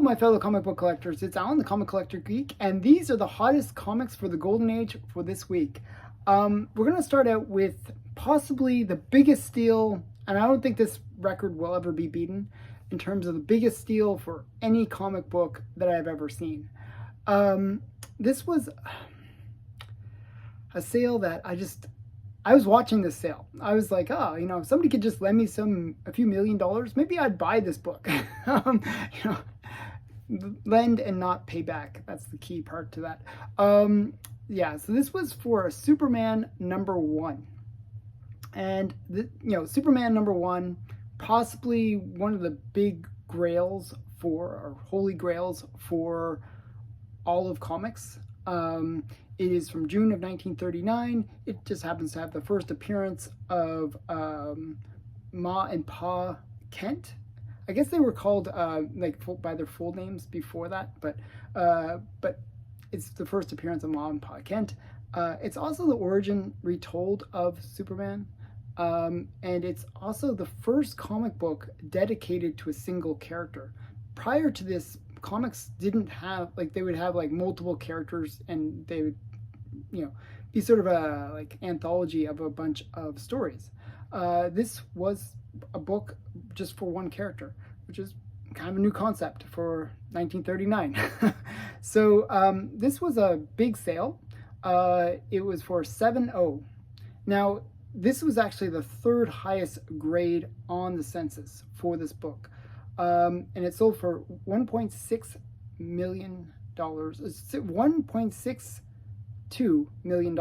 my fellow comic book collectors, it's Alan the Comic Collector Geek, and these are the hottest comics for the Golden Age for this week. We're going to start out with possibly the biggest steal, and I don't think this record will ever be beaten, in terms of the biggest steal for any comic book that I've ever seen. This was a sale that I was watching this sale. I was like, oh, if somebody could just lend me a few $1,000,000, maybe I'd buy this book. Lend and not pay back. That's the key part to that. Yeah, so this was for Superman #1. And, Superman #1, possibly one of the big grails or holy grails for all of comics. It is from June of 1939. It just happens to have the first appearance of Ma and Pa Kent. I guess they were called by their full names before that, but it's the first appearance of Ma and Pa Kent. It's also the origin retold of Superman, and it's also the first comic book dedicated to a single character. Prior to this, comics didn't have, they would have multiple characters, and they would be sort of a anthology of a bunch of stories. This was a book just for one character, which is kind of a new concept for 1939. So this was a big sale. It was for 7.0. Now this was actually the third highest grade on the census for this book. And it sold for $1.6 million, $1.62 million.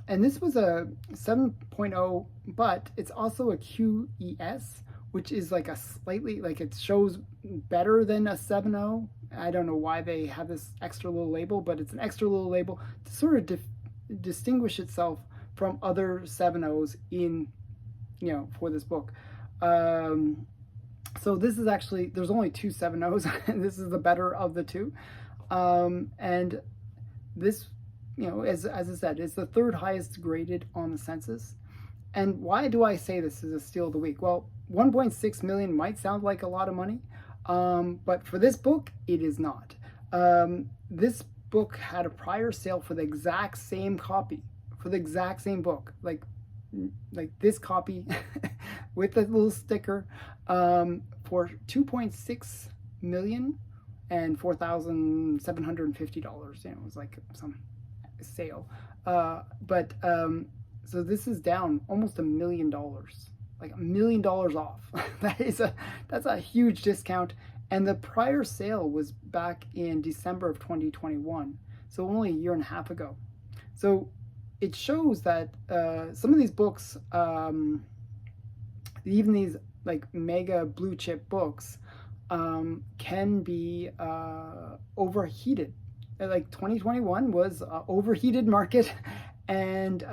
And this was a 7.0, but it's also a QES, which is a slightly, it shows better than a 7.0. I don't know why they have this extra little label, but it's an extra little label to sort of distinguish itself from other 7.0s for this book. So this is actually, there's only two 7.0s, and this is the better of the two. And this, as I said, is the third highest graded on the census. And why do I say this is a steal of the week? Well, 1.6 million might sound like a lot of money, but for this book, it is not. This book had a prior sale for the exact same copy, for the exact same book, like this copy with a little sticker, for $2.6 million and $4,750. It was some sale. So this is down almost $1 million, $1 million off. That's a huge discount. And the prior sale was back in December of 2021, so only a year and a half ago. So it shows that some of these books, even these mega blue chip books, can be overheated. 2021 was an overheated market, and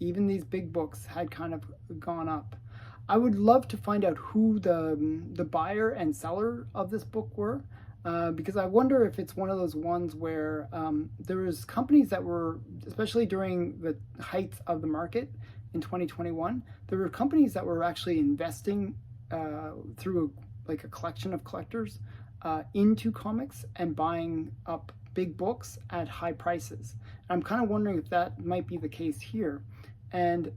even these big books had kind of gone up. I would love to find out who the buyer and seller of this book were, because I wonder if it's one of those ones where there was companies that were, especially during the height of the market in 2021, there were companies that were actually investing through a collection of collectors into comics and buying up big books at high prices. I'm kind of wondering if that might be the case here. And,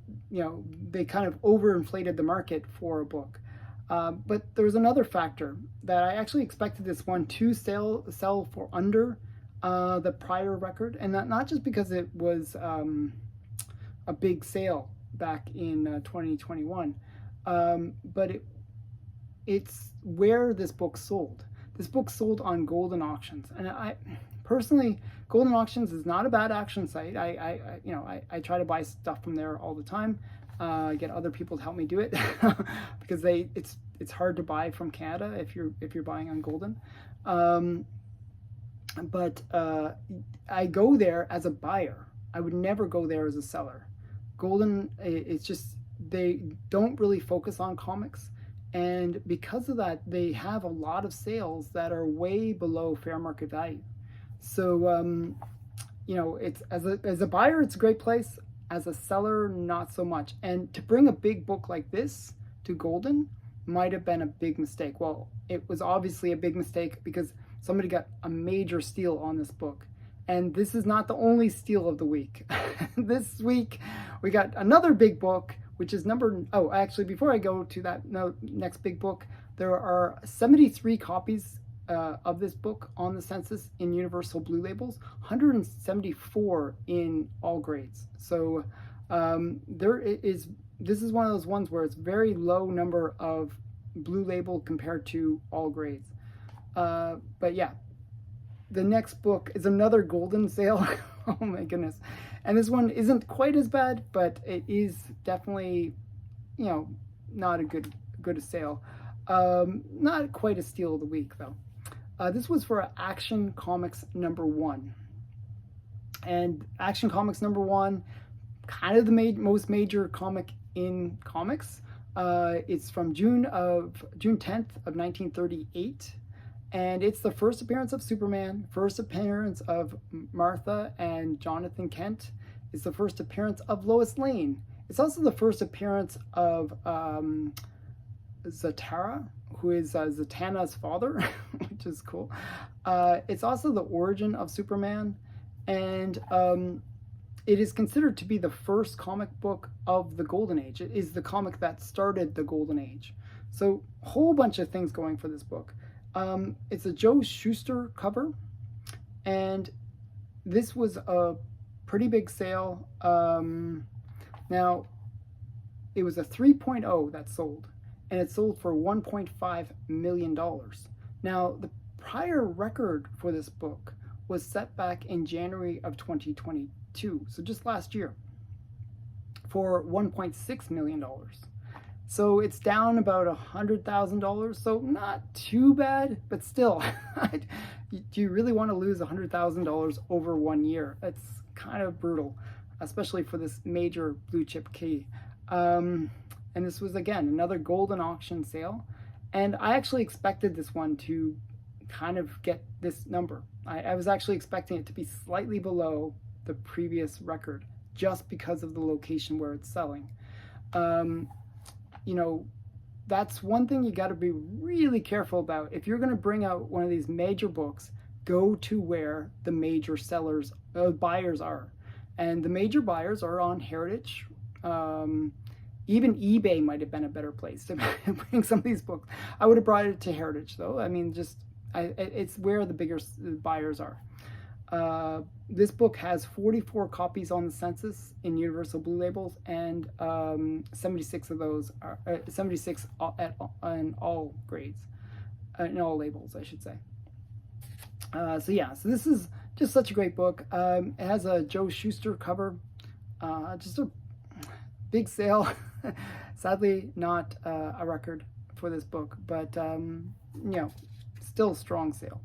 they kind of overinflated the market for a book. But there was another factor that I actually expected this one to sell for under the prior record. And not just because it was a big sale back in 2021, but it's where this book sold. This book sold on Golden Auctions. And I personally, Golden Auctions is not a bad auction site. I try to buy stuff from there all the time. Get other people to help me do it because it's hard to buy from Canada if you're buying on Golden. But I go there as a buyer. I would never go there as a seller. Golden, it's just, they don't really focus on comics. And because of that, they have a lot of sales that are way below fair market value. So, it's as a buyer, it's a great place. As a seller, not so much. And to bring a big book like this to Golden might have been a big mistake. Well, it was obviously a big mistake because somebody got a major steal on this book. And this is not the only steal of the week. This week, we got another big book, which is actually, before I go to that next big book, there are 73 copies of this book on the census in Universal Blue Labels, 174 in all grades. So this is one of those ones where it's very low number of Blue Label compared to all grades. But yeah, the next book is another golden sale. Oh my goodness. And this one isn't quite as bad, but it is definitely, not a good sale. Not quite a steal of the week though. This was for Action Comics #1. And Action Comics #1, kind of the most major comic in comics. It's from June 10th of 1938. And it's the first appearance of Superman, first appearance of Martha and Jonathan Kent. It's the first appearance of Lois Lane. It's also the first appearance of Zatara, who is Zatanna's father, which is cool. It's also the origin of Superman, and it is considered to be the first comic book of the Golden Age. It is the comic that started the Golden Age. So a whole bunch of things going for this book. It's a Joe Shuster cover, and this was a pretty big sale. Now, it was a 3.0 that sold, and it sold for $1.5 million. Now, the prior record for this book was set back in January of 2022, so just last year, for $1.6 million. So it's down about $100,000, so not too bad, but still, do you really want to lose $100,000 over 1 year? It's kind of brutal, especially for this major blue chip key. And this was, again, another golden auction sale. And I actually expected this one to kind of get this number. I was actually expecting it to be slightly below the previous record, just because of the location where it's selling. That's one thing you got to be really careful about. If you're going to bring out one of these major books, go to where the major buyers are. And the major buyers are on Heritage. Even eBay might have been a better place to bring some of these books. I would have brought it to Heritage, though. I mean, it's where the bigger buyers are. This book has 44 copies on the census in Universal Blue Labels, and 76 of those are 76 in all grades, in all labels, I should say. So this is just such a great book. It has a Joe Shuster cover, just a big sale. Sadly, not a record for this book, but still a strong sale.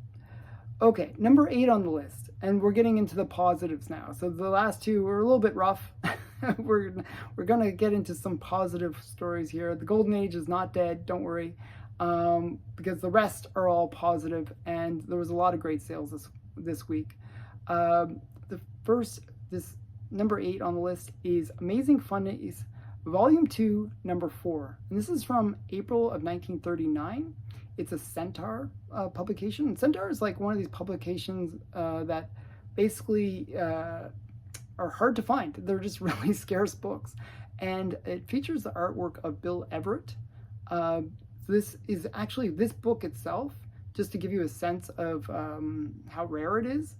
Okay, number 8 on the list, and we're getting into the positives now. So the last two were a little bit rough. we're gonna get into some positive stories here. The Golden Age is not dead, don't worry, because the rest are all positive, and there was a lot of great sales this week. This number 8 on the list is Amazing Fundies, Volume 2, number 4, and this is from April of 1939. It's a Centaur publication. Centaur is like one of these publications that basically are hard to find. They're just really scarce books. And it features the artwork of Bill Everett. This book itself, just to give you a sense of how rare it is,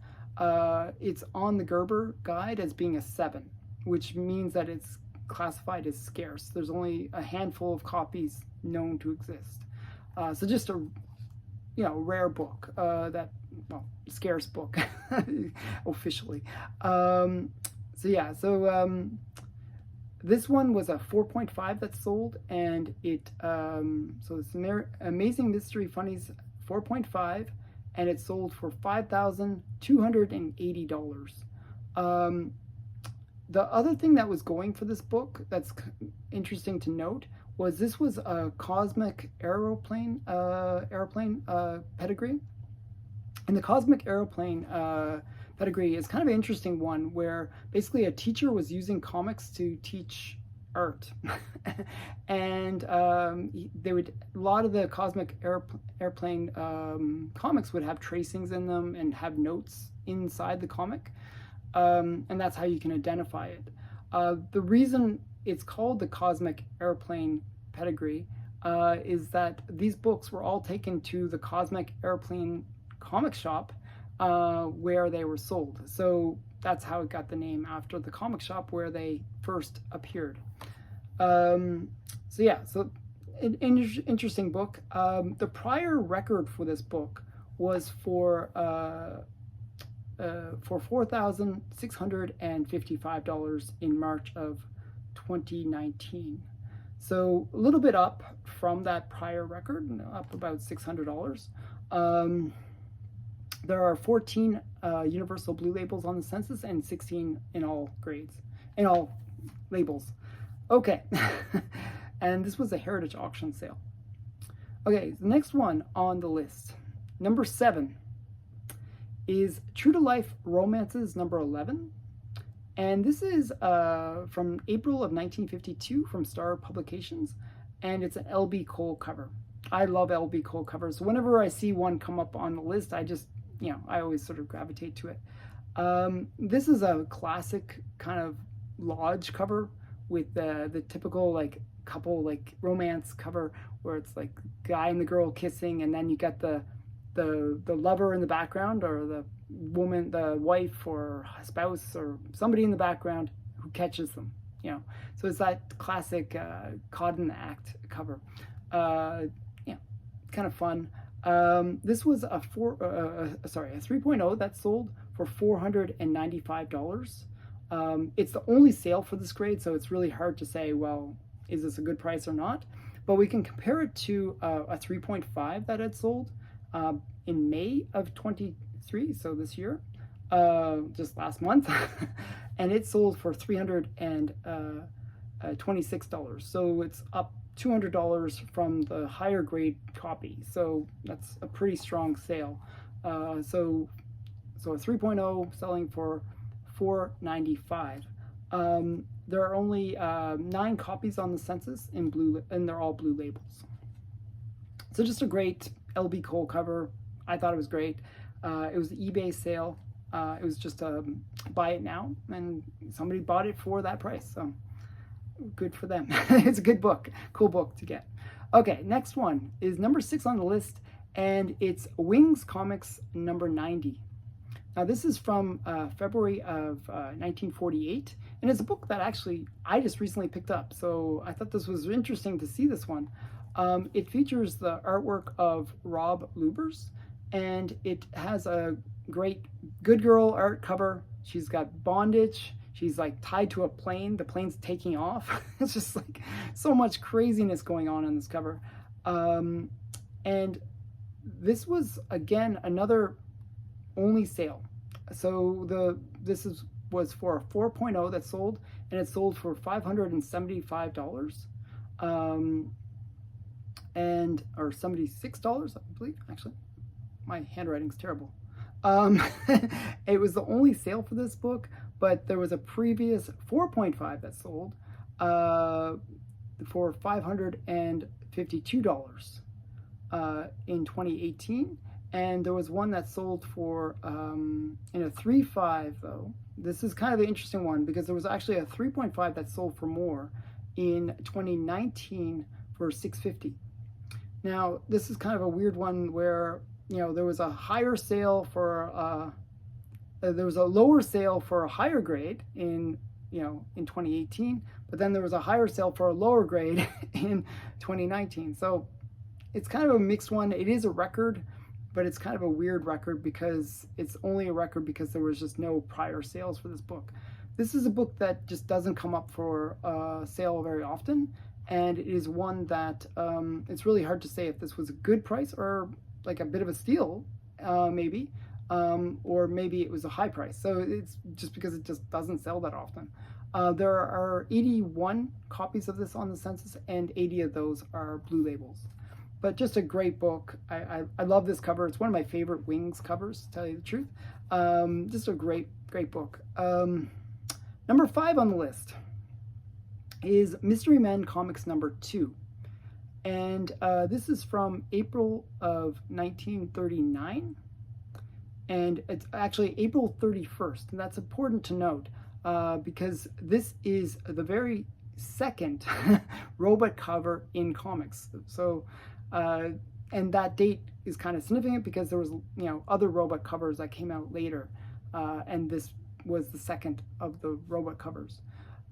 it's on the Gerber guide as being a 7, which means that it's classified as scarce. There's only a handful of copies known to exist. So just a rare book, scarce book officially. This one was a 4.5 that sold, and so it's Amazing Mystery Funnies 4.5, and it sold for $5,280. The other thing that was going for this book that's interesting to note was this was a cosmic aeroplane pedigree. And the cosmic aeroplane pedigree is kind of an interesting one, where basically a teacher was using comics to teach art. And they would, a lot of the Cosmic Airplane comics would have tracings in them and have notes inside the comic, and that's how you can identify it. The reason it's called the Cosmic Airplane Pedigree is that these books were all taken to the Cosmic Airplane comic shop where they were sold. So that's how it got the name, after the comic shop where they first appeared. So yeah, so an interesting book. The prior record for this book was for $4,655 in March of 2019. So a little bit up from that prior record, up about $600. There are 14 universal blue labels on the census and 16 in all grades, in all labels. Okay, and this was a heritage auction sale. Okay, the next one on the list, number 7, is True to Life Romances number 11. And this is from April of 1952 from Star Publications, and it's an L.B. Cole cover. I love L.B. Cole covers. So whenever I see one come up on the list, I just, I always sort of gravitate to it. This is a classic kind of lodge cover with the typical like couple like romance cover where it's like guy and the girl kissing, and then you got the lover in the background, or the woman, the wife or spouse or somebody in the background who catches them, So it's that classic caught in the act cover. Kind of fun. This was a 3.0 that sold for $495. It's the only sale for this grade, so it's really hard to say, well, is this a good price or not? But we can compare it to a 3.5 that had sold in May of 23, so this year, just last month, and it sold for $326. So it's up $200 from the higher grade copy. So that's a pretty strong sale. So a 3.0 selling for $495. There are only 9 copies on the census in blue, and they're all blue labels. So just a great L.B. Cole cover. I thought it was great. It was an eBay sale. It was just a buy it now, and somebody bought it for that price. So good for them. It's a good book, cool book to get. Okay, next one is number 6 on the list, and it's Wings Comics number 90. Now this is from February of 1948, and it's a book that actually I just recently picked up, so I thought this was interesting to see this one. It features the artwork of Rob Lubers, and it has a great good girl art cover. She's got bondage. She's like tied to a plane. The plane's taking off. It's just like so much craziness going on in this cover. And this was, again, another only sale. So this was for a 4.0 that sold, and it sold for $575. Or $76, I believe, actually. My handwriting's terrible. It was the only sale for this book, but there was a previous 4.5 that sold for $552 in 2018, and there was one that sold for in a 3.5 though. This is kind of an interesting one because there was actually a 3.5 that sold for more in 2019 for $650. Now this is kind of a weird one where there was a higher sale for there was a lower sale for a higher grade in 2018, but then there was a higher sale for a lower grade in 2019. So it's kind of a mixed one. It is a record, but it's kind of a weird record because it's only a record because there was just no prior sales for this book. This is a book that just doesn't come up for sale very often, and it is one that it's really hard to say if this was a good price or like a bit of a steal, maybe. Or maybe it was a high price. So it's just because it just doesn't sell that often. There are 81 copies of this on the census, and 80 of those are blue labels. But just a great book. I love this cover. It's one of my favorite Wings covers, to tell you the truth. Just a great book. Number 5 on the list is Mystery Men Comics number 2. And this is from April of 1939. And it's actually April 31st. And that's important to note because this is the very second robot cover in comics. So, and that date is kind of significant because there was, other robot covers that came out later. And this was the second of the robot covers.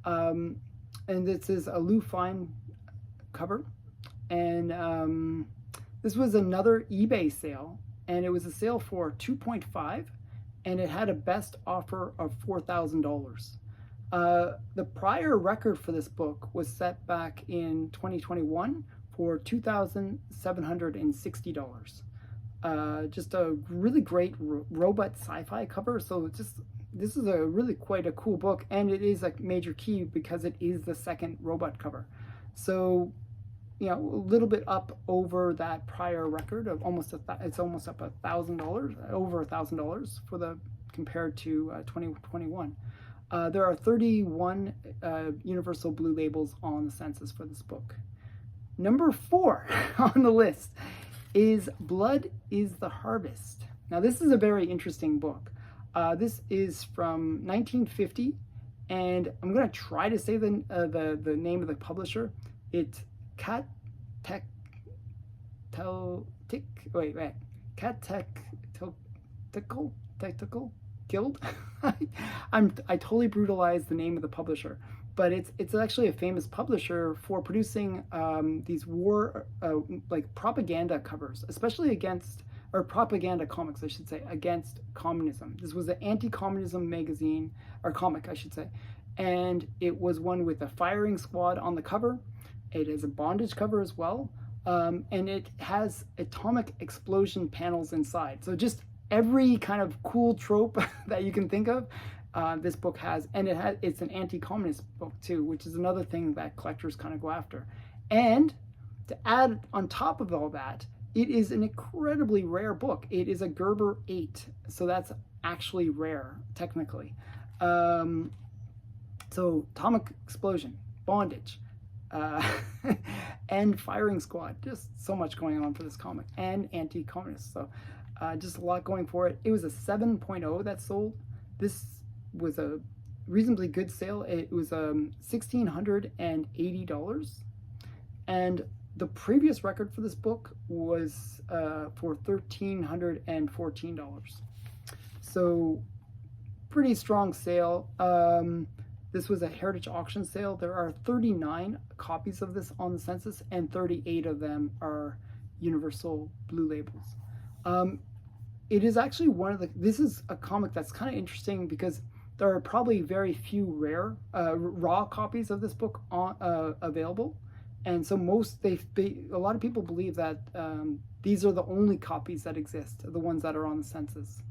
And this is a Lou Fine cover. And this was another eBay sale, and it was a sale for $2.5, and it had a best offer of $4,000. The prior record for this book was set back in 2021 for $2,760. Just a really great robot sci-fi cover. So this is a really quite a cool book, and it is a major key because it is the second robot cover. So, a little bit up over that prior record of it's almost up $1,000, over $1,000 for the compared to 2021. There are 31 Universal Blue Labels on the census for this book. Number 4 on the list is Blood is the Harvest. Now this is a very interesting book. This is from 1950, and I'm going to try to say the name of the publisher. It's Tactical Guild. I totally brutalized the name of the publisher, but it's actually a famous publisher for producing these war like propaganda covers, especially against, or propaganda comics, I should say, against communism. This was an anti-communism magazine, or comic, I should say, and it was one with a firing squad on the cover. It is a bondage cover as well, and it has atomic explosion panels inside. So just every kind of cool trope that you can think of, this book has. And it's an anti-communist book too, which is another thing that collectors kind of go after. And to add on top of all that, it is an incredibly rare book. It is a Gerber 8, so that's actually rare, technically. So atomic explosion, bondage, and firing squad, just so much going on for this comic, and anti-communist. So just a lot going for it. It was a 7.0 that sold. This was a reasonably good sale. It was $1,680, and the previous record for this book was for $1,314. So pretty strong sale. This was a heritage auction sale. There are 39 copies of this on the census, and 38 of them are Universal Blue Labels. It is actually this is a comic that's kind of interesting because there are probably very few rare raw copies of this book available. And so a lot of people believe that these are the only copies that exist, the ones that are on the census.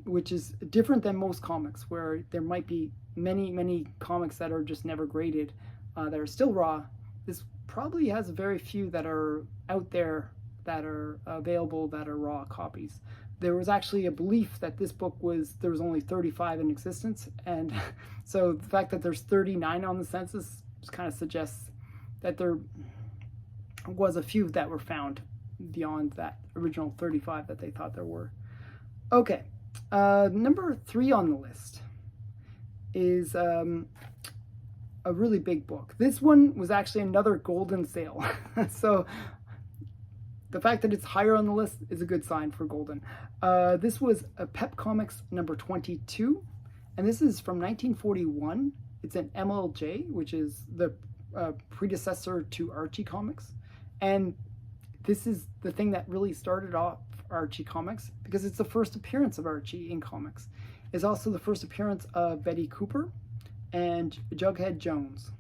Which is different than most comics, where there might be many comics that are just never graded, that are still raw. This probably has very few that are out there that are available that are raw copies. There was actually a belief that this book there was only 35 in existence, and so the fact that there's 39 on the census just kind of suggests that there was a few that were found beyond that original 35 that they thought there were. Okay, number 3 on the list is a really big book. This one was actually another golden sale. So the fact that it's higher on the list is a good sign for golden. This was a Pep Comics number 22, and this is from 1941. It's an MLJ, which is the predecessor to Archie Comics. And this is the thing that really started off Archie Comics, because it's the first appearance of Archie in comics. It's also the first appearance of Betty Cooper and Jughead Jones.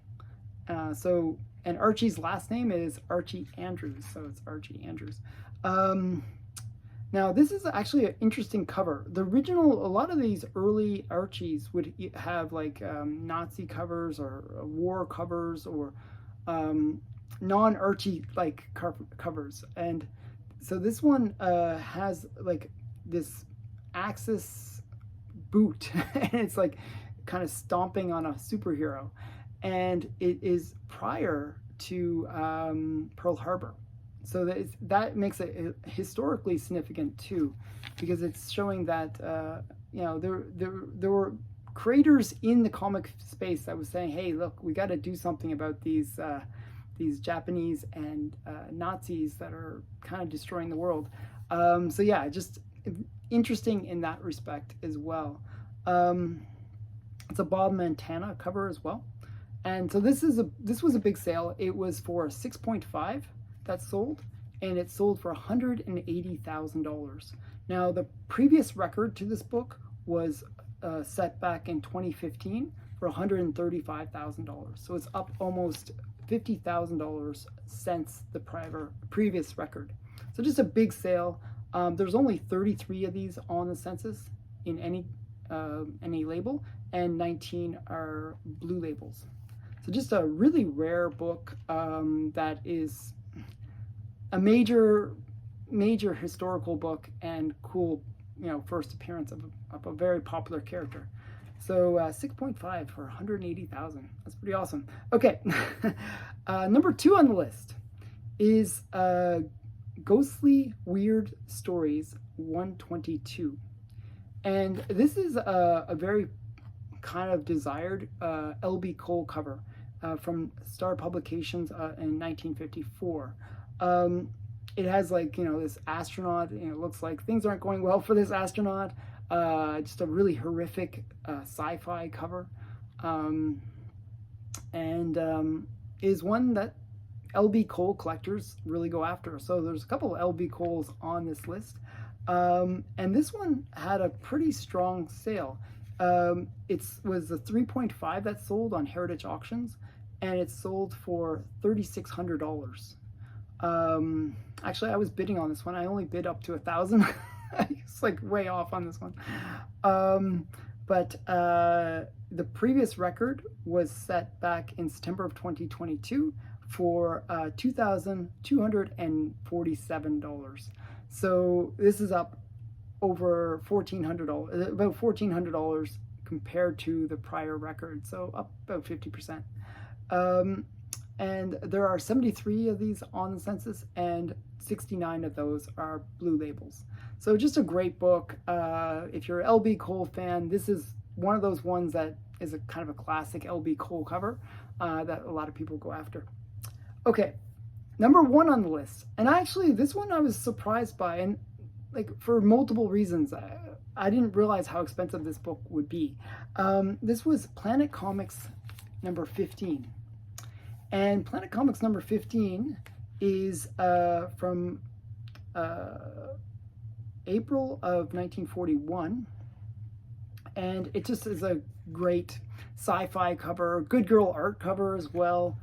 And Archie's last name is Archie Andrews, so it's Archie Andrews. Now this is actually an interesting cover. A lot of these early Archies would have like Nazi covers or war covers or non-Archie like covers, and so this one has like this Axis boot, and it's like kind of stomping on a superhero. and it is prior to Pearl Harbor. So that makes it historically significant too, because it's showing that there were creators in the comic space that was saying, hey, look, we got to do something about these Japanese and Nazis that are kind of destroying the world. So yeah, just interesting in that respect as well. It's a Bob Montana cover as well. And so this was a big sale. It was for 6.5 that sold, and it sold for $180,000. Now the previous record to this book was set back in 2015 for $135,000. So it's up almost $50,000 since the previous record. So just a big sale. There's only 33 of these on the census in any label, and 19 are blue labels. So just a really rare book that is a major historical book and cool, first appearance of a very popular character. So 6.5 for 180,000. That's pretty awesome. Okay, number 2 on the list is Ghostly Weird Stories 122, and this is a very kind of desired L.B. Cole cover from Star Publications in 1954. It has this astronaut. It looks like things aren't going well for this astronaut. Just a really horrific sci-fi cover, and is one that L.B. Cole collectors really go after. So there's a couple of L.B. Coles on this list, and this one had a pretty strong sale. It was a 3.5 that sold on Heritage Auctions, and it sold for $3,600. Actually, I was bidding on this one. I only bid up to 1,000. It's way off on this one. But the previous record was set back in September of 2022 for $2,247. So this is up over $1,400, about $1,400 compared to the prior record. So up about 50%. And there are 73 of these on the census, and 69 of those are blue labels. So just a great book. If you're an L.B. Cole fan, this is one of those ones that is a kind of a classic L.B. Cole cover that a lot of people go after. Okay, number 1 on the list. And actually, this one I was surprised by, and for multiple reasons. I didn't realize how expensive this book would be. This was Planet Comics number 15. And Planet Comics number 15 is from April of 1941. And it just is a great sci-fi cover, good girl art cover as well.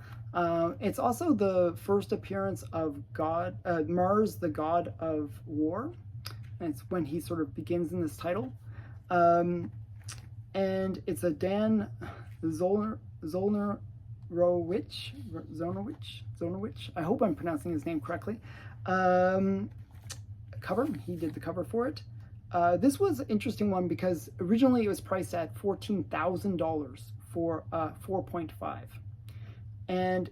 It's also the first appearance of Mars, the god of war. And it's when he sort of begins in this title. And it's a Dan Zolnowicz. I hope I'm pronouncing his name correctly. Cover. He did the cover for it. This was an interesting one because originally it was priced at $14,000 for 4.5. And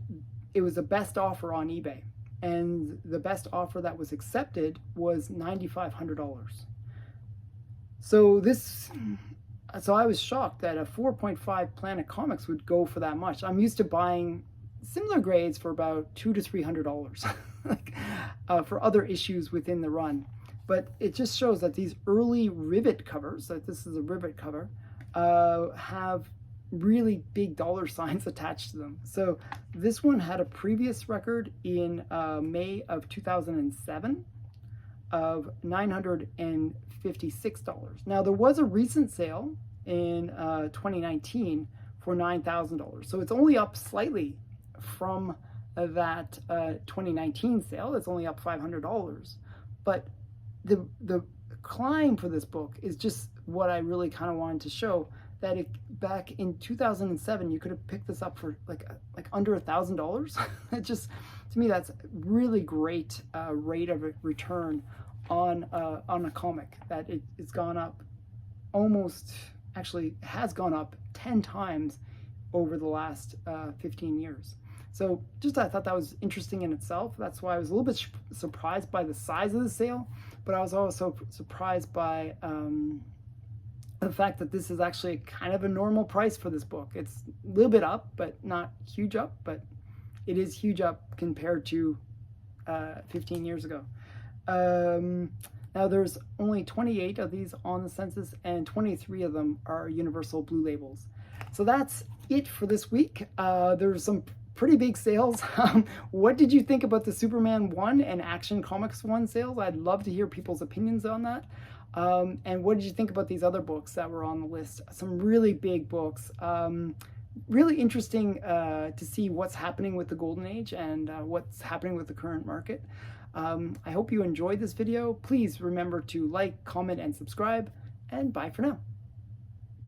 it was the best offer on eBay. And the best offer that was accepted was $9,500. So I was shocked that a 4.5 Planet Comics would go for that much. I'm used to buying similar grades for about $200 to $300 for other issues within the run. But it just shows that these early rivet covers, that this is a rivet cover, have really big dollar signs attached to them. So this one had a previous record in May of 2007 of $956. Now there was a recent sale in 2019 for $9,000. So it's only up slightly from that 2019 sale. It's only up $500. But the climb for this book is just what I really kind of wanted to show, that back in 2007 you could have picked this up for like under $1,000. It just, to me, that's really great rate of return on a comic, that it's gone up almost, actually has gone up 10 times over the last 15 years. So just I thought that was interesting in itself. That's why I was a little bit surprised by the size of the sale, but I was also surprised by the fact that this is actually kind of a normal price for this book. It's a little bit up, but not huge up, but it is huge up compared to 15 years ago. Now there's only 28 of these on the census, and 23 of them are universal blue labels. So that's it for this week. There's some pretty big sales. What did you think about the Superman 1 and Action Comics 1 sales? I'd love to hear people's opinions on that. And what did you think about these other books that were on the list? Some really big books. Really interesting to see what's happening with the Golden Age and what's happening with the current market. I hope you enjoyed this video. Please remember to like, comment, and subscribe, and bye for now.